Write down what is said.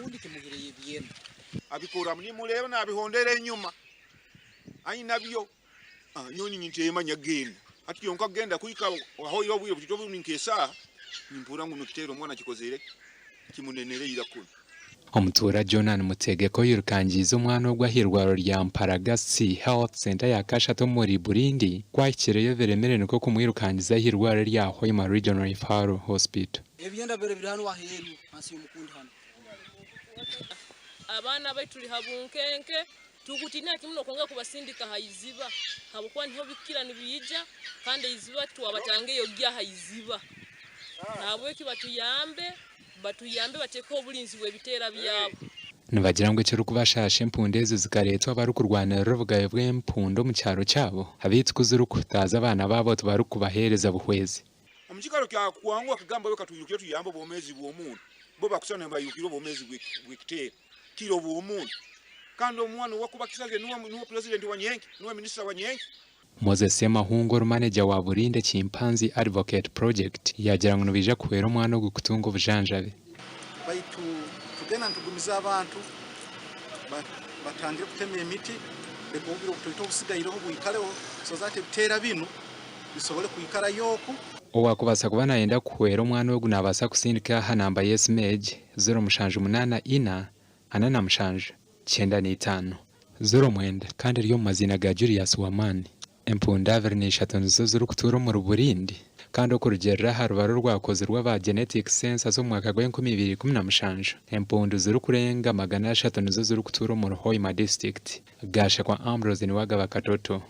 kundi kimugireye byema abikura mni muleba na bihondera enyuma aina byo nyoni nyintema nyagenda ati yonka genda kuika aho yobuye butito ninkesa nimpura ngo nukitero mwana kikozere kimunenere irakuna Omutura Jonan Mutegeko yirukangiza umwana w'ahirwaro rya Mparagasi Health Center ya Kashato muri Burindi kwakiriye veremerene ko kumwirukangiza ahirwaro rya Hoima Regional Referral Hospital. Ebyenda bere biri hano waheru hasi umukundi hano. Abana baituli habunkenke tukutina kimuno konga kubasindika hayiziba habukwa niho bikira nibija kandi iziba tuwabatange yogya hayiziba nabwe kibatuyambe bateko obulinzi bwebitera byabo nibagira ngo cyo kubashasha impundeze zikaretwa bari kurwana ruvugaye bw'impundo mu cyaro cyabo abitkuza urukutaza abana babo tubari kubahereza buhwezi omukikalo kya kuangwa kigamba yo katuyukire tuyambo bomezi bw'omuntu bo bakusana bayukiro bomezi bw'ekitera kiro bw'omuntu kandi omwana wakubakisage nuwo president wa Nyenke nuwo minister wa Nyenke Moses Semahungo manager wa Burinde Chimpanzee Advocate Project yagira ngo nubije kuwera umwana wo gutunga ubujanjabe baitu tugena ntugumiza abantu batangire kutemera imiti beko ubiro kutoito kusigayireho buyikaleho so zate bitera bino bisobole kuyikara yoko owakubasa kuba nayenda kuwera umwana wo gunabasa kusindika hanamba yes mage 0 ina anana mshanje 95 0 kandi riyo mazina ga Julius Wamani Empunda vernishatu nizo ziri kutura mu Burindi kandi okurugerera harubaro rwakoze rw'aba genetic sensor zo mu mwaka wa 2017 empundu ziri kurenga 300 nizo ziri kutura mu Hoima district gasha kwa Ambrose ni waga bakatoto